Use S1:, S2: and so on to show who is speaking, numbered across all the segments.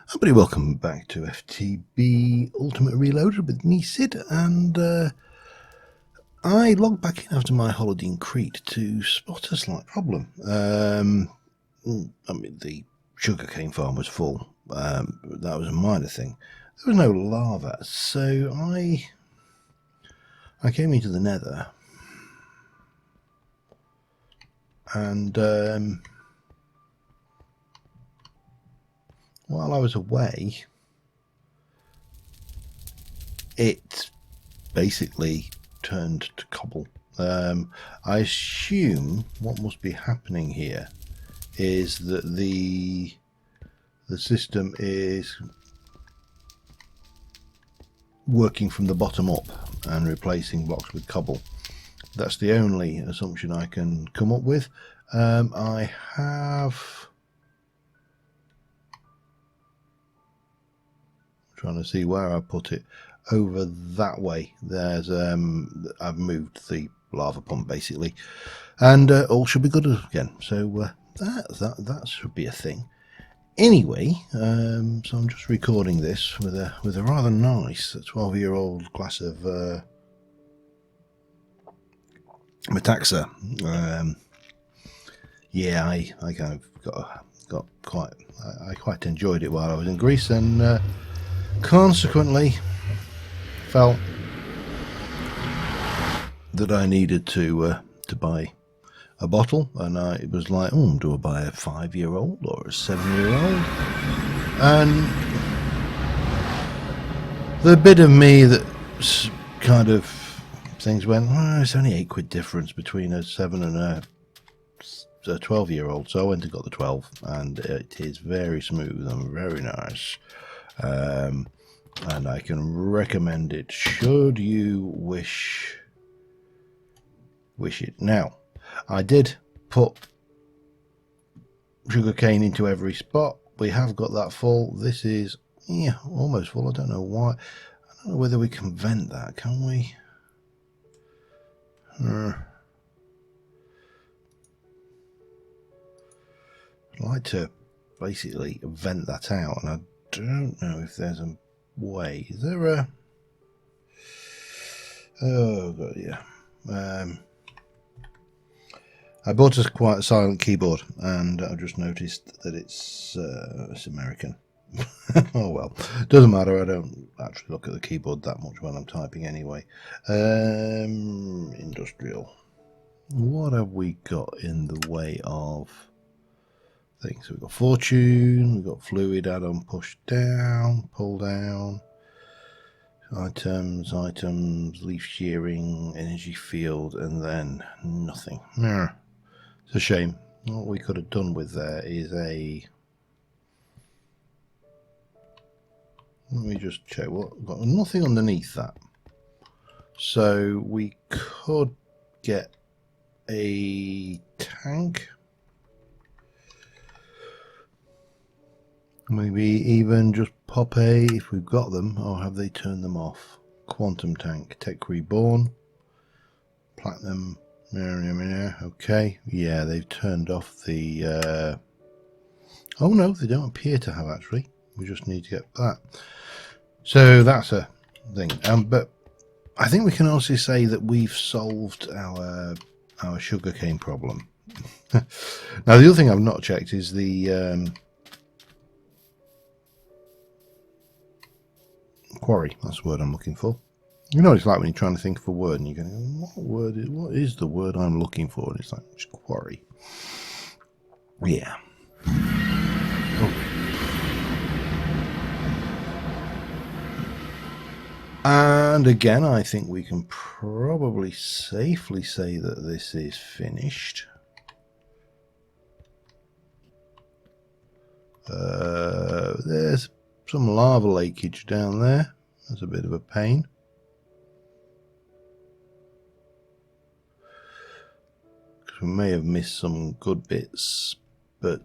S1: Everybody, welcome back to FTB Ultimate Reloaded with me, Sid, and I logged back in after my holiday in Crete to spot a slight problem. I mean, the sugarcane farm was full. That was a minor thing. There was no lava, so I came into the Nether, and while I was away, it basically turned to cobble. I assume what must be happening here is that the system is working from the bottom up and replacing blocks with cobble. That's the only assumption I can come up with. I have... trying to see where I put it. Over that way there's I've moved the lava pump basically, and all should be good again, so that should be a thing anyway. So I'm just recording this with a rather nice 12-year-old glass of Metaxa. Yeah, I kind of got quite, I quite enjoyed it while I was in Greece, and consequently felt that I needed to buy a bottle, and it was like, oh, do I buy a 5-year-old or a 7-year-old? And the bit of me that kind of things went, well, it's only £8 difference between a 7 and a 12-year-old, so I went and got the 12, and it is very smooth and very nice. And I can recommend it should you wish it. Now, I did put sugarcane into every spot. We have got that full. This is almost full. I don't know why. I don't know whether we can vent that. Can we? I'd like to basically vent that out, and I don't know if there's a way. Is there a... oh god, yeah. I bought a quite silent keyboard, and I just noticed that it's American. Oh well, doesn't matter. I don't actually look at the keyboard that much when I'm typing anyway. Industrial. What have we got in the way of things? So we've got fortune, we've got fluid add-on, push down, pull down, items, leaf shearing, energy field, and then nothing. It's a shame. What we could have done with there is a... let me just check. What got nothing underneath that, so we could get a tank. Maybe even just pop a, if we've got them, or have they turned them off? Quantum tank, tech reborn, platinum, okay, yeah, they've turned off the, oh no, they don't appear to have actually, we just need to get that. So that's a thing, but I think we can also say that we've solved our sugarcane problem. Now the other thing I've not checked is the, quarry. That's the word I'm looking for. You know what it's like when you're trying to think of a word and you're going, what is the word I'm looking for? And it's like, it's quarry. Yeah. Oh. And again, I think we can probably safely say that this is finished. There's some lava leakage down there. That's a bit of a pain. Because we may have missed some good bits, but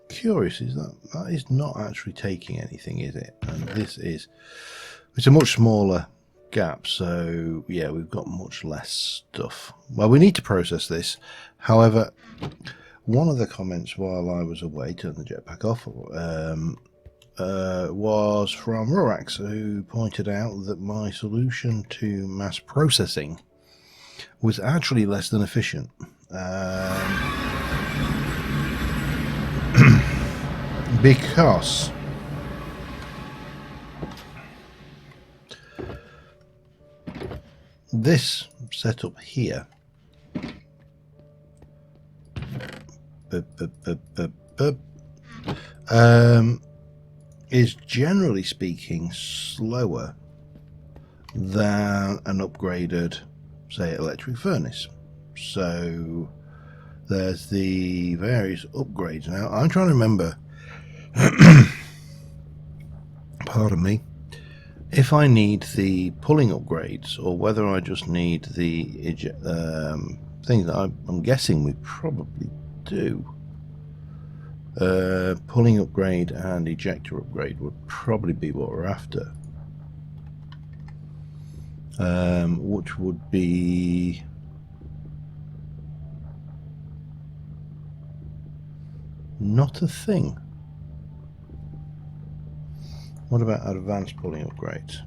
S1: curious is that is not actually taking anything, is it? And this is, it's a much smaller gap, so yeah, we've got much less stuff. Well, we need to process this. However, one of the comments while I was away, turn the jetpack off, was from Rorax, who pointed out that my solution to mass processing was actually less than efficient. Because this setup here is generally speaking slower than an upgraded, say, electric furnace. So there's the various upgrades. Now I'm trying to remember pardon me, if I need the pulling upgrades or whether I just need the things that I'm guessing we probably do. Pulling upgrade and ejector upgrade would probably be what we're after, which would be not a thing. What about advanced pulling upgrades?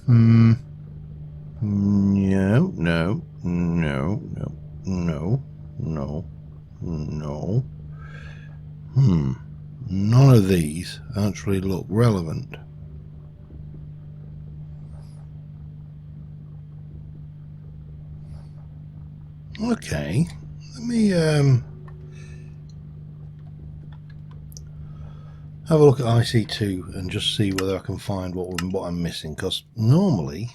S1: No. None of these actually look relevant. Okay, let me have a look at IC2 and just see whether I can find what I'm missing, because normally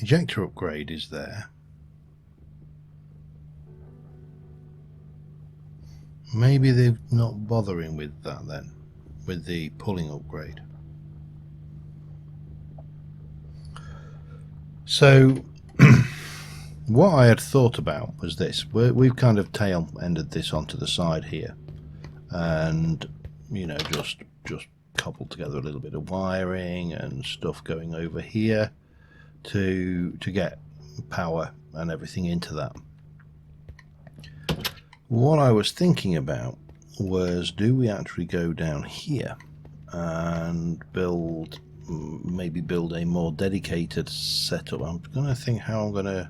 S1: ejector upgrade is there. Maybe they're not bothering with that then, with the pulling upgrade. So what I had thought about was this. We've kind of tail ended this onto the side here, and you know, just cobbled together a little bit of wiring and stuff going over here to get power and everything into that. What I was thinking about was, do we actually go down here and maybe build a more dedicated setup? I'm going to think how I'm going to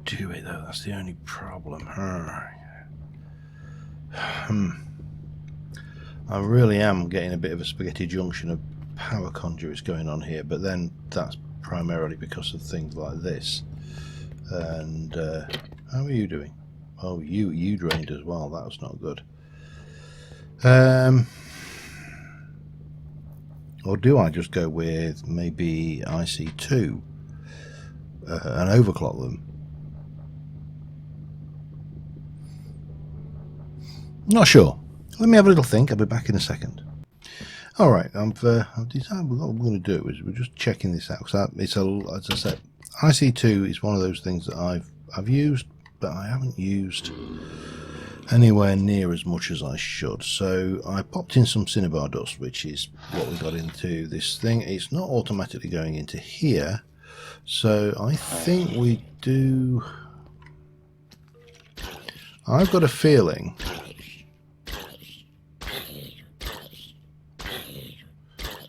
S1: do it though. That's the only problem. I really am getting a bit of a spaghetti junction of power conduits going on here, but then that's primarily because of things like this. And how are you doing? Oh, you drained as well. That was not good. Or do I just go with maybe IC2 and overclock them? Not sure. Let me have a little think. I'll be back in a second. All right, I've decided what we're going to do is we're just checking this out. So it's as I said, IC2 is one of those things that I've used, but I haven't used anywhere near as much as I should. So I popped in some cinnabar dust, which is what we got into this thing. It's not automatically going into here, so I think we do. I've got a feeling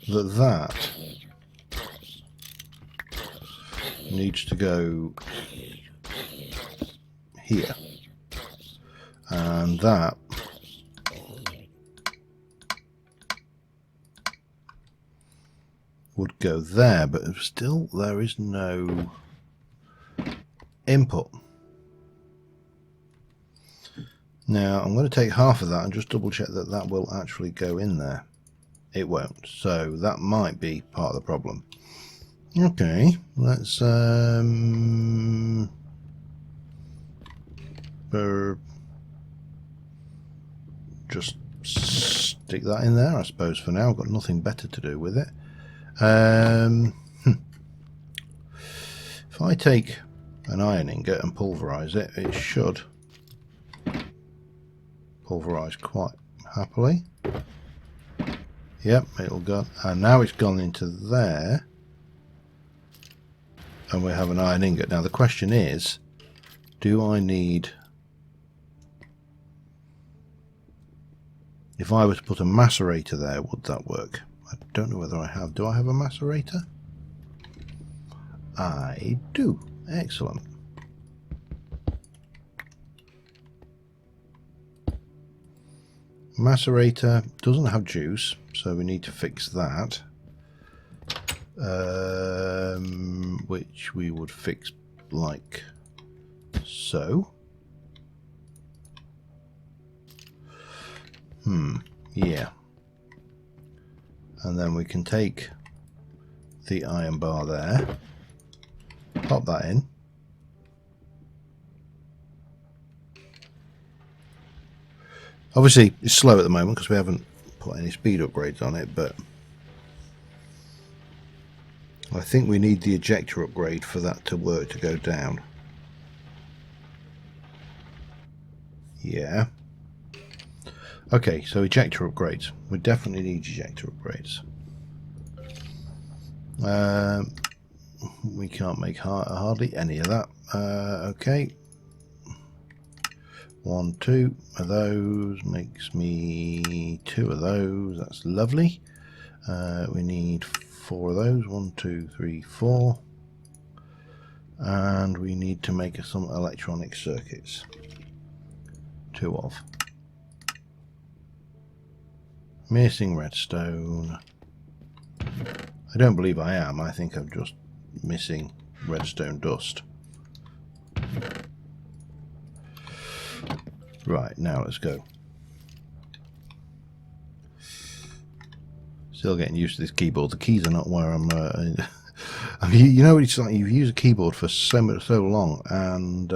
S1: that needs to go here, and that would go there, but still there is no input. Now I'm going to take half of that and just double check that that will actually go in there. It won't, so that might be part of the problem. Okay, let's just stick that in there, I suppose, for now. I've got nothing better to do with it. If I take an iron ingot and pulverize it, it should pulverize quite happily. Yep, it'll go, and now it's gone into there, and we have an iron ingot. Now the question is, Do I need... If I were to put a macerator there, would that work? I don't know whether I have. Do I have a macerator? I do. Excellent. Macerator doesn't have juice, so we need to fix that. Which we would fix like so. Yeah. And then we can take the iron bar there, pop that in. Obviously it's slow at the moment because we haven't put any speed upgrades on it, but I think we need the ejector upgrade for that to work, to go down. Yeah. Okay, so ejector upgrades. We definitely need ejector upgrades. We can't make hardly any of that. Okay. 1, 2 of those makes me 2 of those. That's lovely. We need 4 of those. 1, 2, 3, 4. And we need to make some electronic circuits. 2 of. Missing redstone. I don't believe I am. I think I'm just missing redstone dust. Right, now let's go. Still getting used to this keyboard. The keys are not where I'm... I mean, you know, it's like you've used a keyboard for so long, and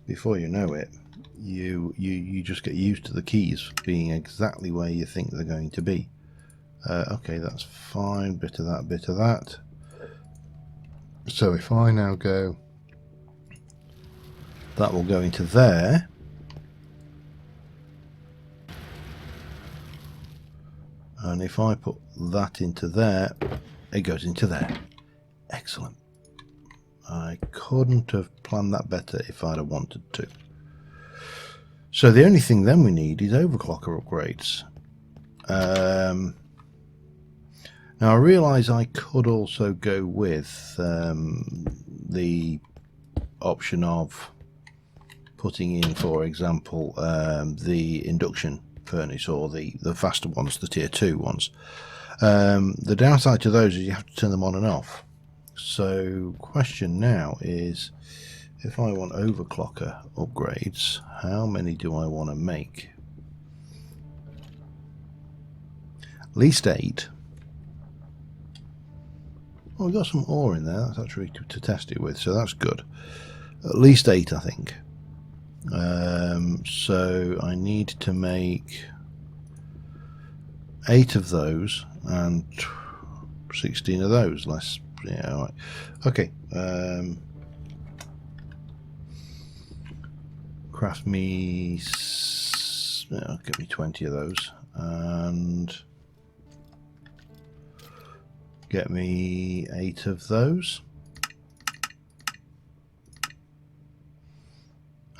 S1: before you know it, you just get used to the keys being exactly where you think they're going to be. Okay, that's fine. Bit of that, bit of that. So if I now go, that will go into there. And if I put that into there, it goes into there. Excellent. I couldn't have planned that better if I'd have wanted to. So the only thing then we need is overclocker upgrades. Now I realise I could also go with the option of putting in, for example, the induction furnace, or the faster ones, the tier 2 ones. The downside to those is you have to turn them on and off. So question now is, if I want overclocker upgrades, how many do I want to make? At least 8. Oh, we've got some ore in there. That's actually to test it with, so that's good. At least 8, I think. So I need to make 8 of those and 16 of those. Less, yeah, all right. Okay. Craft me. Give me 20 of those, and get me 8 of those.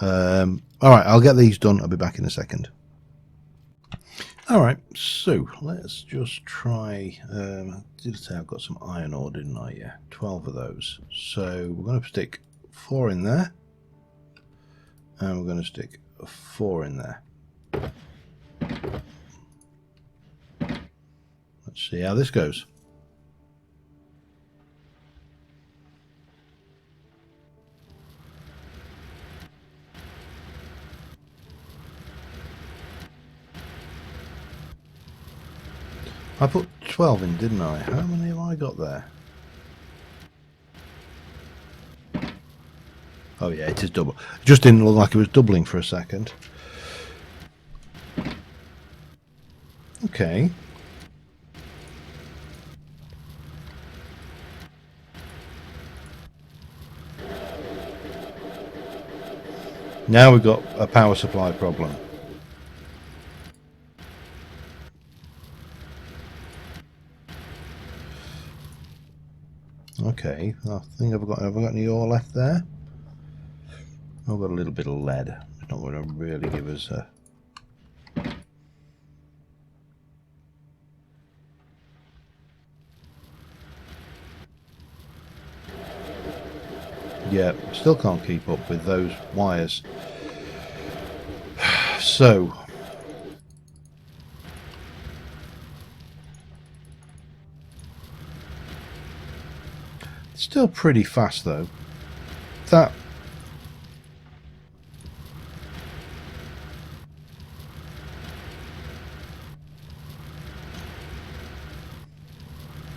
S1: Alright, I'll get these done. I'll be back in a second. Alright, so let's just try. I did say I've got some iron ore, didn't I? Yeah, 12 of those. So we're going to stick 4 in there, and we're going to stick 4 in there. Let's see how this goes. I put 12 in, didn't I? How many have I got there? Oh yeah, it is double. It just didn't look like it was doubling for a second. Okay. Now we've got a power supply problem. Okay, I think have I got any ore left there? I've got a little bit of lead. It's not going to really give us a... Yeah, still can't keep up with those wires. So... Still pretty fast though.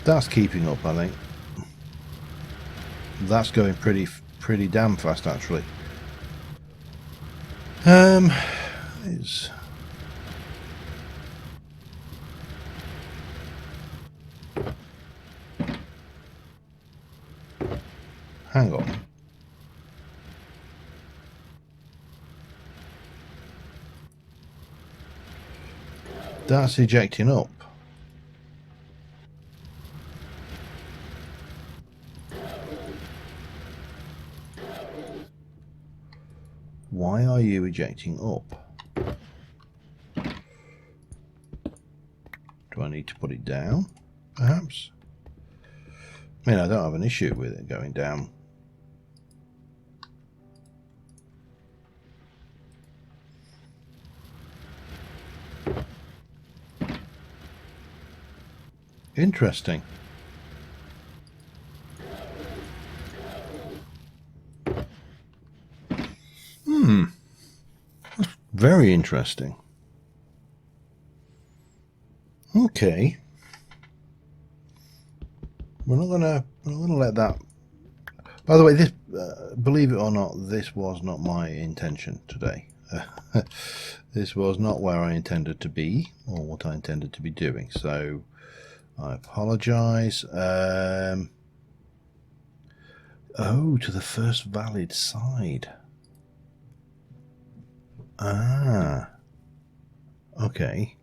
S1: That's keeping up, I think. That's going pretty damn fast actually. It's... Hang on. That's ejecting up. Why are you ejecting up? Do I need to put it down, perhaps? I mean, I don't have an issue with it going down. Interesting. Very interesting. Okay. We're not gonna let that. By the way, this, believe it or not, this was not my intention today. This was not where I intended to be or what I intended to be doing. So I apologise. Oh, to the first valid side. Ah. Okay.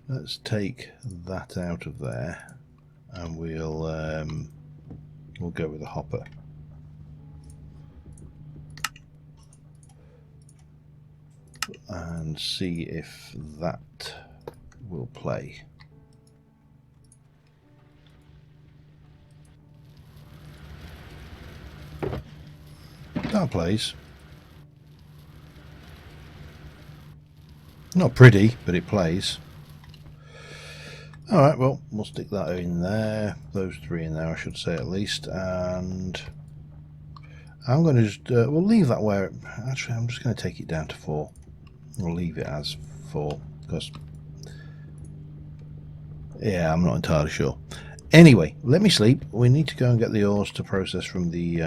S1: Let's take that out of there, and we'll go with the hopper. And see if that will play. That plays. Not pretty, but it plays. Alright, well, we'll stick that in there. Those three in there, I should say, at least. And I'm going to just... we'll leave that where... Actually, I'm just going to take it down to 4. We'll leave it as 4, because... Yeah, I'm not entirely sure. Anyway, let me sleep. We need to go and get the ores to process from the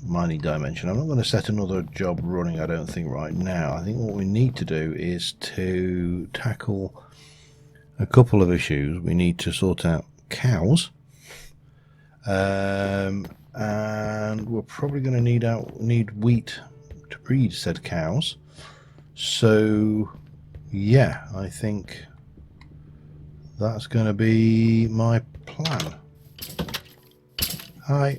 S1: mining dimension. I'm not going to set another job running, I don't think, right now. I think what we need to do is to tackle a couple of issues. We need to sort out cows. And we're probably going to need wheat to breed said cows. So, yeah, I think that's going to be my plan. Hi.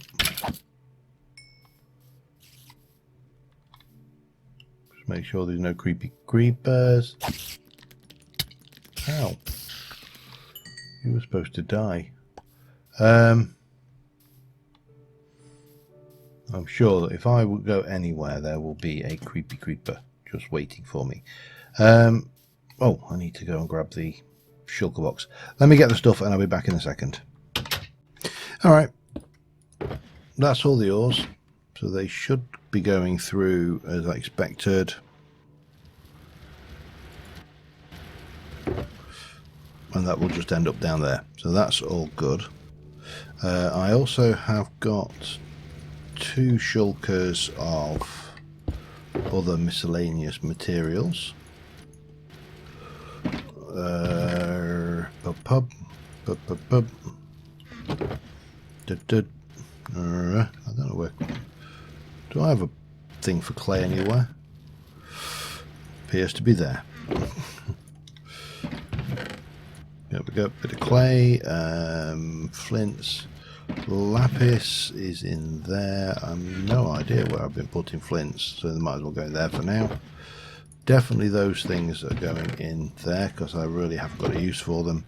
S1: Just make sure there's no creepy creepers. Ow. You were supposed to die. I'm sure that if I would go anywhere, there will be a creepy creeper just waiting for me. Oh, I need to go and grab the shulker box. Let me get the stuff and I'll be back in a second. Alright, that's all the ores, so they should be going through as I expected. And that will just end up down there, so that's all good. I also have got 2 shulkers of other miscellaneous materials. I don't know where. Do I have a thing for clay anywhere? Appears to be there. There we go. Bit of clay, flints, Lapis is in there. I've no idea where I've been putting flints, so they might as well go in there for now. Definitely those things are going in there because I really haven't got a use for them.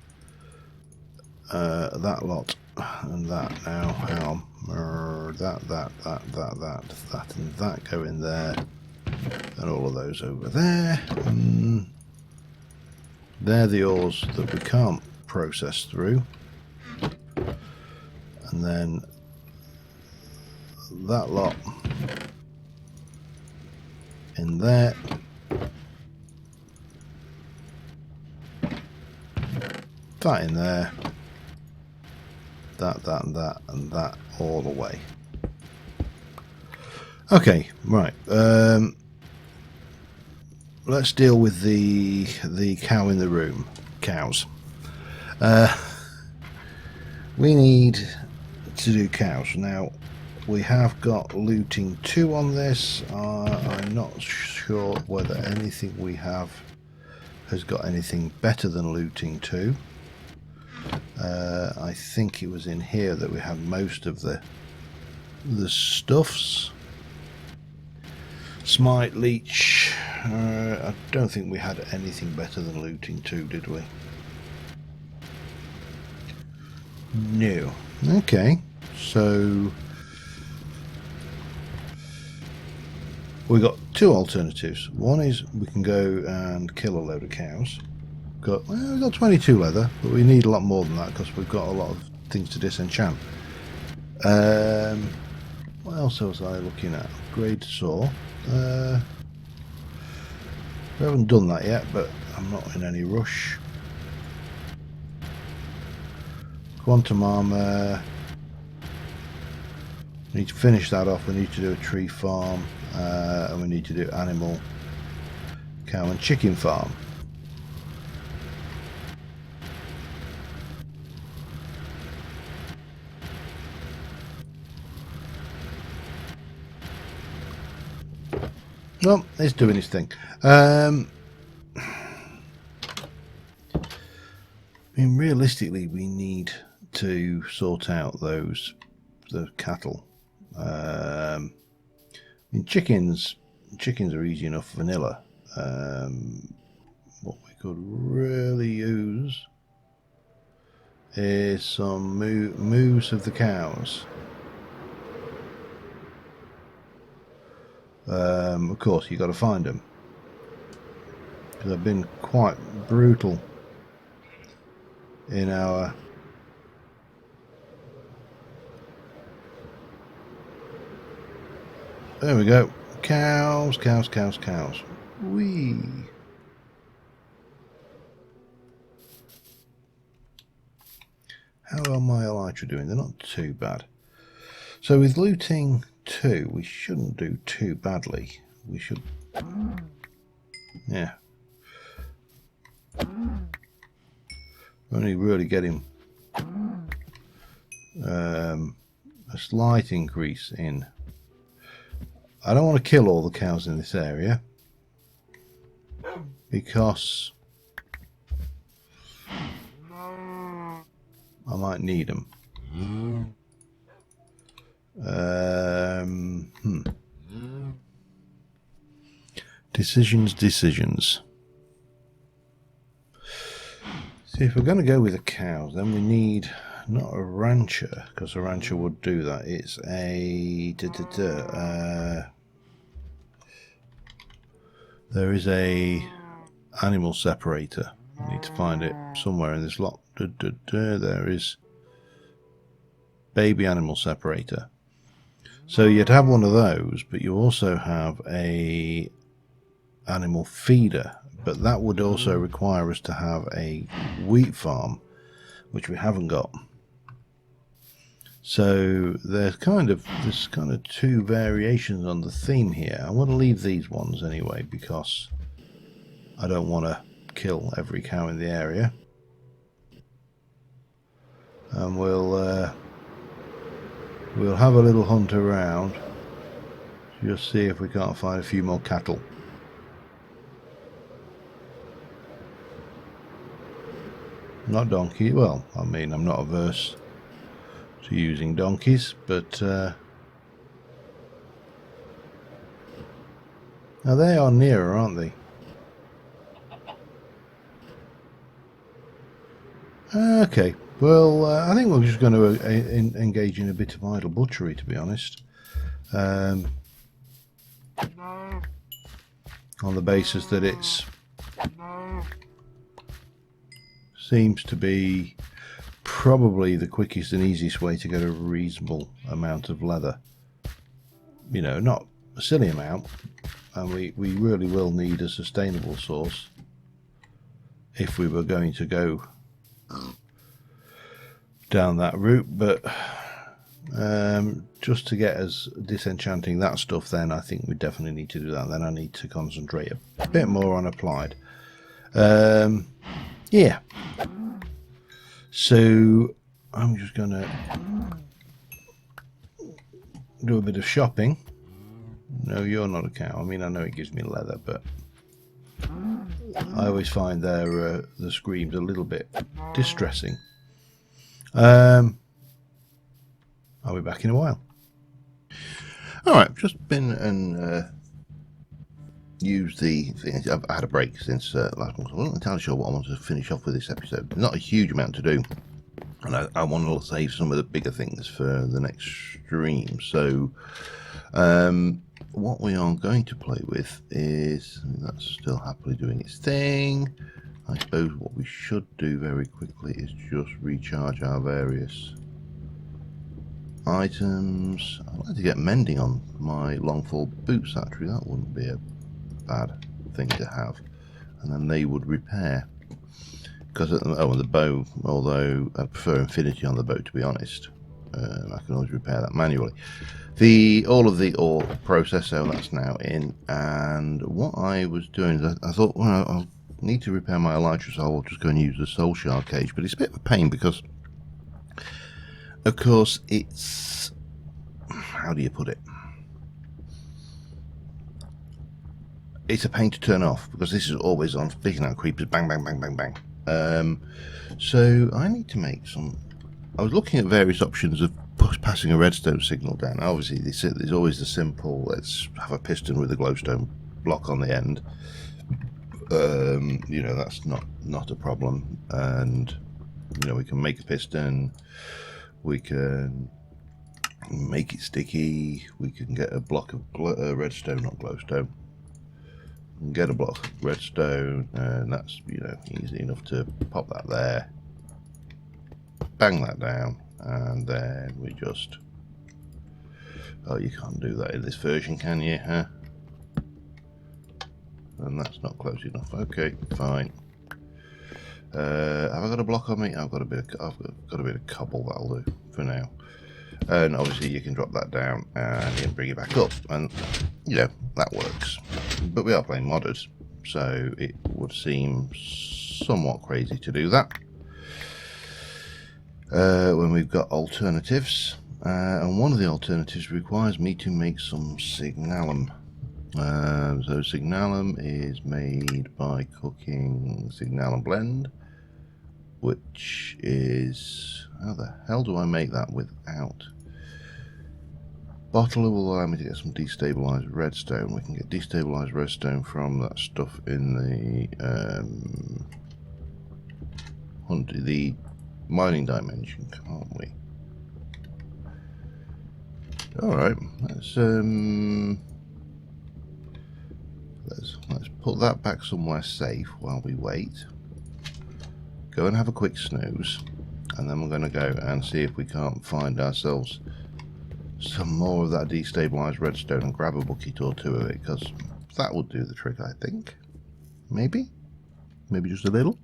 S1: That lot and that now. Hang on. That and that go in there. And all of those over there. They're the ores that we can't process through. And then that lot in there. That in there. That and that all the way. Okay, right. Let's deal with the cow in the room. Cows. We need to do cows. Now, we have got looting 2 on this. I'm not sure whether anything we have has got anything better than looting 2. I think it was in here that we had most of the stuffs. Smite, leech. I don't think we had anything better than looting 2, did we? No. Okay, so we got 2 alternatives. One is we can go and kill a load of cows. We've got 22 leather, but we need a lot more than that because we've got a lot of things to disenchant. What else was I looking at? Upgrade saw. We haven't done that yet, but I'm not in any rush. Quantum armor. We need to finish that off. We need to do a tree farm, and we need to do animal, cow and chicken farm. Well, it's doing its thing. I mean, realistically, we need to sort out the cattle. I mean, chickens are easy enough vanilla. What we could really use is some moves of the cows. Of course, you've got to find them because I've been quite brutal in our there we go. Cows. Whee. How are my elytra doing? They're not too bad. So with looting 2, we shouldn't do too badly. We should, yeah. Only really getting a slight increase in. I don't want to kill all the cows in this area because I might need them. Decisions. See, if we're going to go with the cows, then we need not a rancher, because a rancher would do that. It's a there is a animal separator. I need to find it somewhere in this lot. There is baby animal separator. So you'd have one of those, but you also have a animal feeder, but that would also require us to have a wheat farm, which we haven't got. So there's kind of 2 variations on the theme here. I want to leave these ones anyway because I don't want to kill every cow in the area, and we'll have a little hunt around, just see if we can't find a few more cattle. Not donkey. Well, I mean, I'm not averse to using donkeys, but now they are nearer, aren't they? Okay, well, I think we're just going to engage in a bit of idle butchery, to be honest. On the basis that it's seems to be probably the quickest and easiest way to get a reasonable amount of leather. You know, not a silly amount, and we really will need a sustainable source if we were going to go down that route, but just to get us disenchanting that stuff, then I think we definitely need to do that. Then I need to concentrate a bit more on applied. Yeah, so I'm just gonna do a bit of shopping. No, you're not a cow. I mean, I know it gives me leather, but I always find the screams a little bit distressing. I'll be back in a while. Alright, just been and used the thing. I've had a break since last month. I wasn't entirely sure what I wanted to finish off with this episode. Not a huge amount to do, and I want to save some of the bigger things for the next stream. So what we are going to play with is, that's still happily doing its thing. I suppose what we should do very quickly is just recharge our various items. I'd like to get mending on my long-fall boots, actually. That wouldn't be a bad thing to have. And then they would repair. Because, oh, and the bow, although I prefer infinity on the bow, to be honest. I can always repair that manually. All of the ore process, so that's now in. And what I was doing is I thought, well, I'll need to repair my elytra, so I'll just go and use the soul shard cage. But it's a bit of a pain because, of course, it's, how do you put it? It's a pain to turn off because this is always on, picking out creepers, bang, bang, bang, bang, bang. So I need to make some. I was looking at various options of passing a redstone signal down. Obviously, there's always the simple, let's have a piston with a glowstone block on the end. You know, that's not a problem, and you know, we can make a piston, we can make it sticky, we can get a block of redstone, not glowstone, get a block of redstone, and that's, you know, easy enough to pop that there, bang that down, and then we just, oh, you can't do that in this version, can you, huh? And that's not close enough. Okay, fine. Have I got a block on me? I've got a bit of cobble, that'll do for now. And obviously you can drop that down and you can bring it back up, and you know, that works. But we are playing modded, so it would seem somewhat crazy to do that when we've got alternatives. And one of the alternatives requires me to make some signalum. So signalum is made by cooking signalum blend, which is, how the hell do I make that without? Bottle will allow me to get some destabilized redstone. We can get destabilized redstone from that stuff in the mining dimension, can't we? Alright, let's put that back somewhere safe while we wait. Go and have a quick snooze, and then we're going to go and see if we can't find ourselves some more of that destabilized redstone and grab a bucket or two of it, because that would do the trick, I think. Maybe just a little.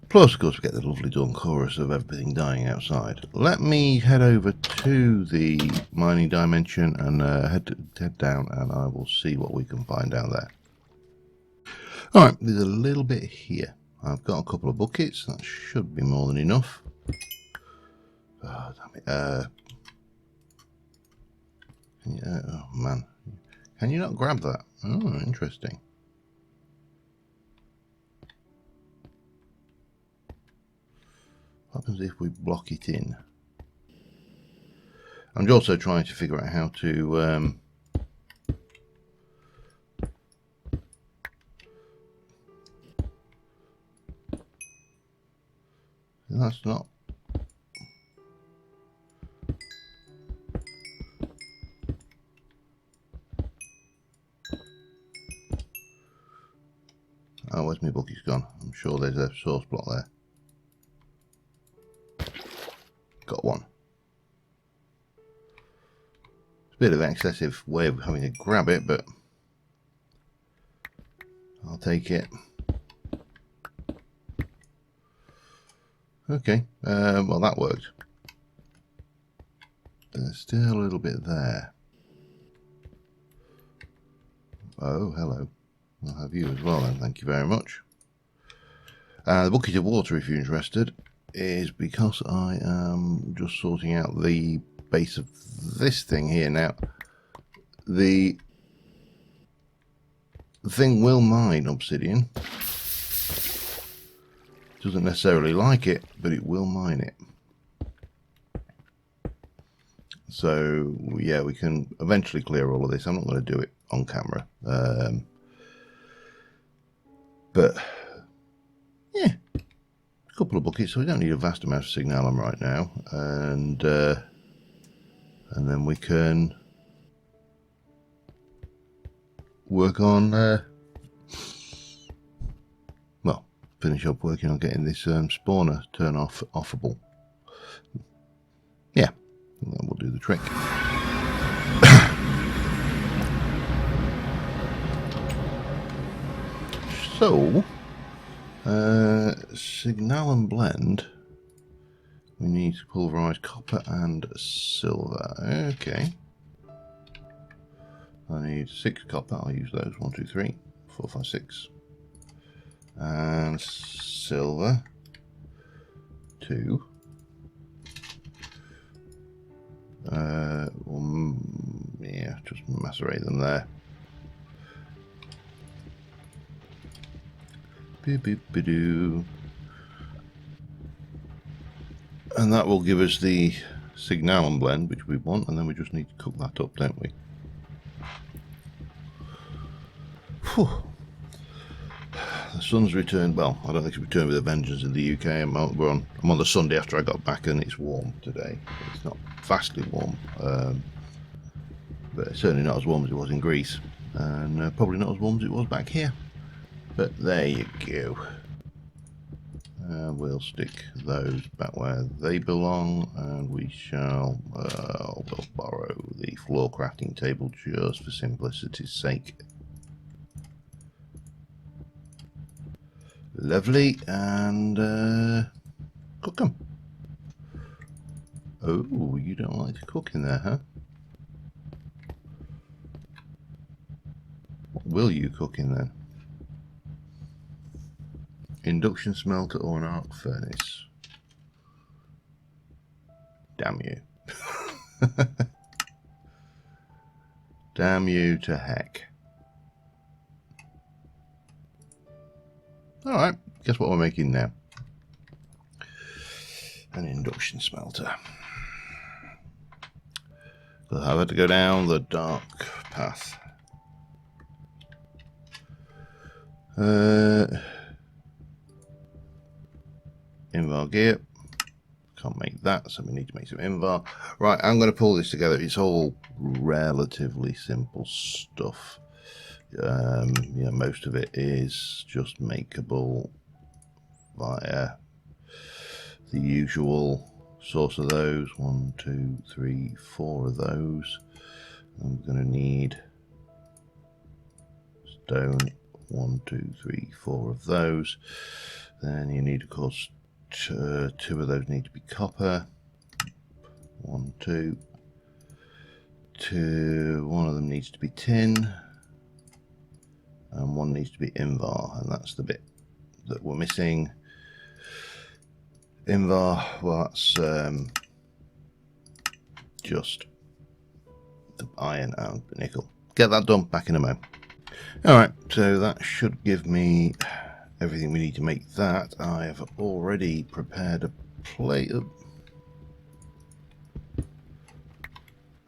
S1: Plus, of course, we get the lovely dawn chorus of everything dying outside. Let me head over to the mining dimension and head down, and I will see what we can find down there. Alright, there's a little bit here. I've got a couple of buckets. That should be more than enough. Oh, damn it. Oh, man. Can you not grab that? Oh, interesting. What happens if we block it in? I'm also trying to figure out how to that's not. Oh, where's my bucket's gone? I'm sure there's a source block there. Got one. It's a bit of an excessive way of having to grab it, but I'll take it. Okay, well that worked. There's still a little bit there. Oh, hello. I'll have you as well then, thank you very much. The bucket of water, if you're interested, is because I am just sorting out the base of this thing here now. The thing will mine obsidian. Doesn't necessarily like it, but it will mine it. So yeah, we can eventually clear all of this. I'm not going to do it on camera, but yeah, a couple of buckets, so we don't need a vast amount of signalum right now, and then we can work on well, finish up working on getting this spawner offable. Yeah, that will do the trick. So, signalum blend, we need to pulverize copper and silver. Okay. I need 6 copper, I'll use those. 1, 2, 3, 4, 5, 6. And silver, 2. Yeah, just macerate them there. And that will give us the signalum blend, which we want, and then we just need to cook that up, don't we? Whew. The sun's returned. Well, I don't think it's returned with a vengeance in the UK. I'm on the Sunday after I got back, and it's warm today. It's not vastly warm, but it's certainly not as warm as it was in Greece, and probably not as warm as it was back here. But there you go. We'll stick those back where they belong, and we shall we'll borrow the floor crafting table just for simplicity's sake. Lovely, and cook them. Oh, you don't like to cook in there, huh? What will you cook in then? Induction smelter or an arc furnace? Damn you. Damn you to heck. Alright, guess what we're making now? An induction smelter. So I've had to go down the dark path. Invar gear. Can't make that, so we need to make some invar. Right, I'm going to pull this together. It's all relatively simple stuff. Yeah, most of it is just makeable via the usual source of those. 1, 2, 3, 4 of those. I'm going to need stone. 1, 2, 3, 4 of those. Then you need, of course, 2 of those need to be copper. 1, 2. 1 of them needs to be tin. And 1 needs to be invar, and that's the bit that we're missing. Invar, well, that's just the iron and the nickel. Get that done, back in a moment. Alright, so that should give me everything we need to make that. I have already prepared a plate up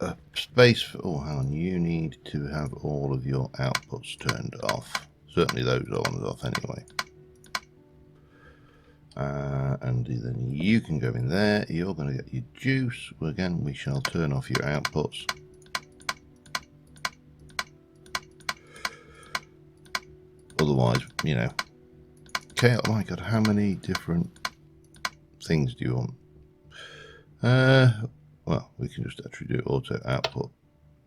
S1: a space for, oh hang on, you need to have all of your outputs turned off. Certainly those ones off anyway. And then you can go in there. You're going to get your juice. Well, again, we shall turn off your outputs. Otherwise, you know. Okay, oh my god, how many different things do you want? Well, we can just actually do auto output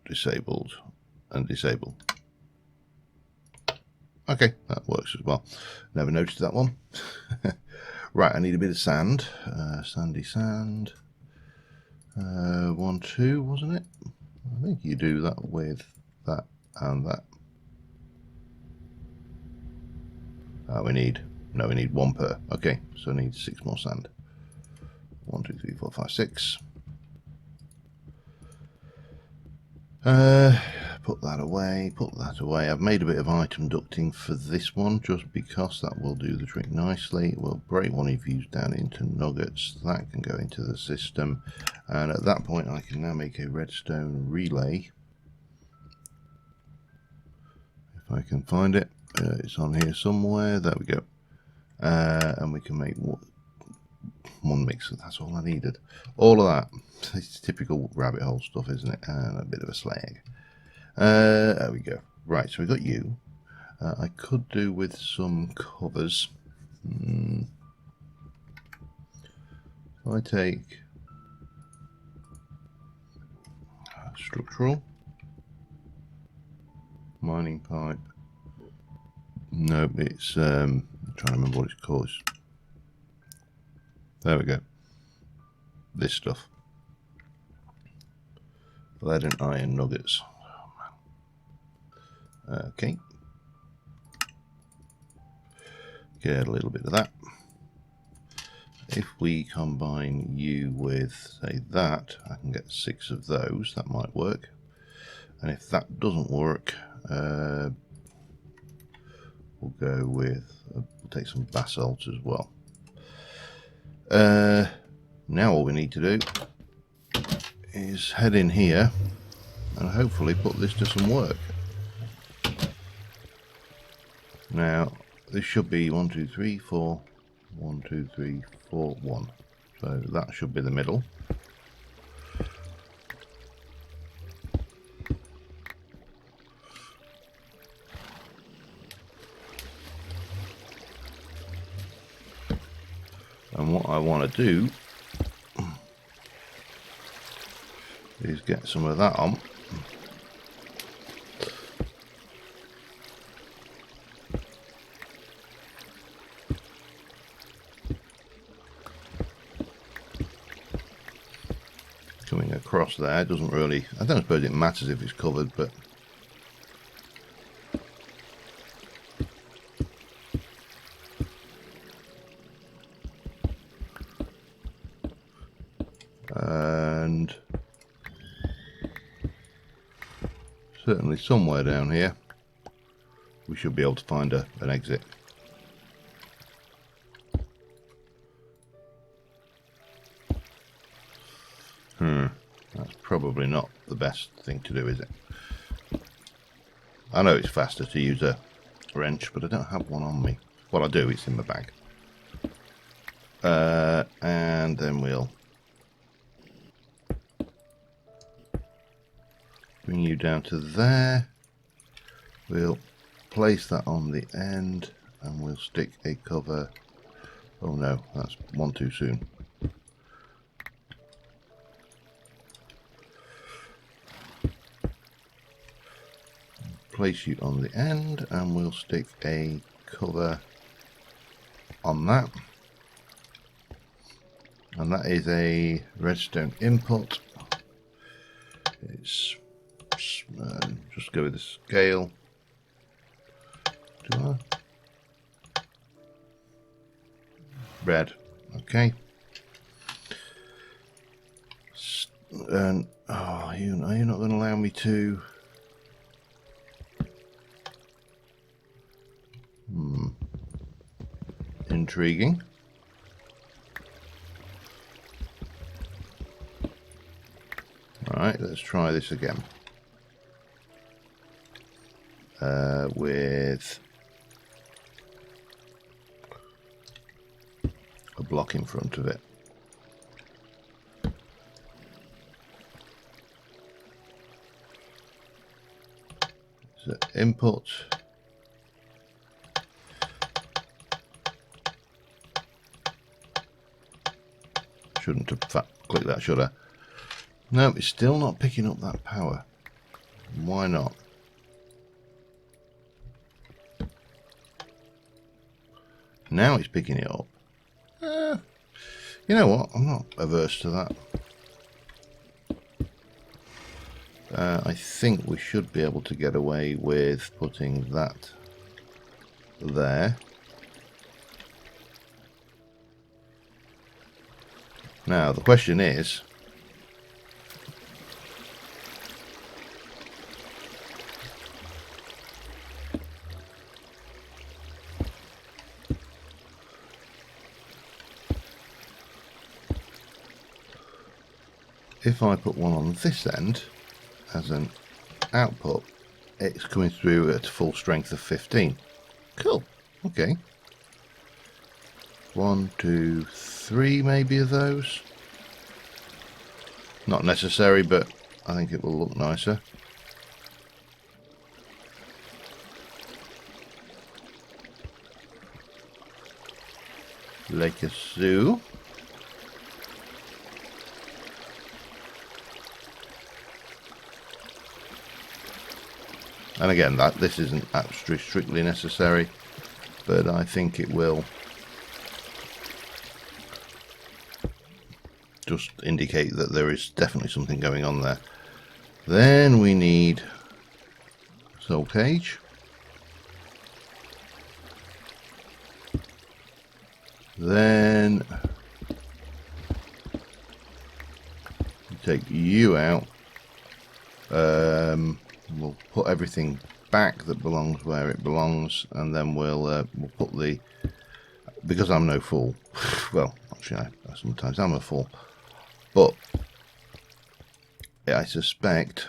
S1: disabled and disable. Okay, that works as well. Never noticed that one. Right, I need a bit of sand. Sandy sand. 1, 2, wasn't it? I think you do that with that and that. We need 1 per. Okay, so I need 6 more sand. 1, 2, 3, 4, 5, 6. Put that away, put that away. I've made a bit of item ducting for this one just because that will do the trick nicely. We'll break one of these down into nuggets. That can go into the system, and at that point I can now make a redstone relay. If I can find it, it's on here somewhere. There we go. And we can make one mixer. That's all I needed. All of that. It's typical rabbit hole stuff, isn't it? And a bit of a slag. There we go. Right, so we got you. I could do with some covers. I take structural, mining pipe. No, it's I'm trying to remember what it's called. There we go. This stuff. Lead and iron nuggets. Okay. Get a little bit of that. If we combine you with, say, that, I can get 6 of those. That might work. And if that doesn't work, we'll go with, we'll take some basalt as well. Now all we need to do is head in here and hopefully put this to some work. Now this should be 1, 2, 3, 4, 1, 2, 3, 4, 1. So that should be the middle. And what I want to do is get some of that on. Coming across there doesn't really, I don't suppose it matters if it's covered, but and certainly somewhere down here we should be able to find an exit. That's probably not the best thing to do, is it? I know it's faster to use a wrench, but I don't have one on me. Well, I do, it's in my bag. And then we'll bring you down to there. We'll place that on the end and we'll stick a cover. Oh no, that's one too soon. Place you on the end and we'll stick a cover on that. And that is a redstone input. It's just go with the scale. Do I? Red. Okay. And are you not going to allow me to? Intriguing. Right, let's try this again. With a block in front of it. So input. Shouldn't have clicked that, should I? No, it's still not picking up that power. Why not? Now it's picking it up. You know what? I'm not averse to that. I think we should be able to get away with putting that there. Now the question is, if I put one on this end as an output, it's coming through at full strength of 15. Cool. Okay. 1, 2, 3 maybe of those. Not necessary, but I think it will look nicer. Like a zoo. And again, this isn't actually strictly necessary, but I think it will just indicate that there is definitely something going on there. Then we need soul cage. Then take you out. We'll put everything back that belongs where it belongs, and then we'll put the, because I'm no fool, well actually sometimes I'm a fool, but I suspect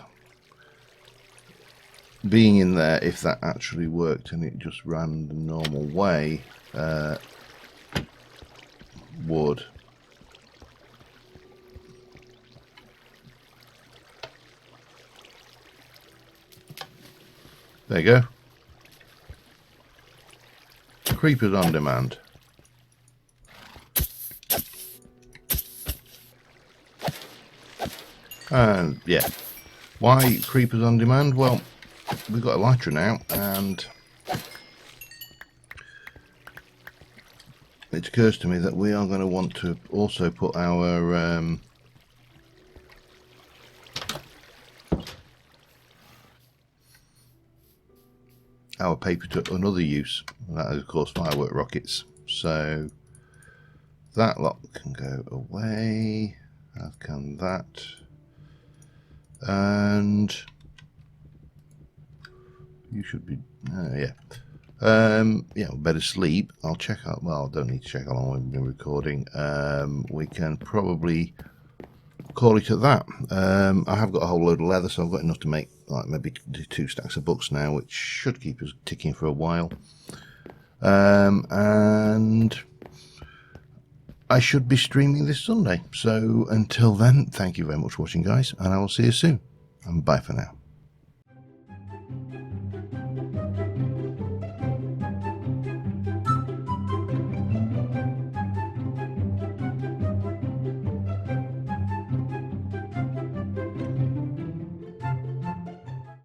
S1: being in there, if that actually worked and it just ran the normal way, would there you go. Creepers on demand. And yeah, why creepers on demand? Well, we've got Elytra now, and it occurs to me that we are going to want to also put our paper to another use, and that is of course firework rockets. So that lot can go away, as can that, and you should be yeah, better sleep. I'll check out, well, I don't need to check how long we've been recording. We can probably call it at that. I have got a whole load of leather, so I've got enough to make like maybe 2 stacks of books now, which should keep us ticking for a while. And I should be streaming this Sunday. So until then, thank you very much for watching, guys, and I will see you soon. And bye for now.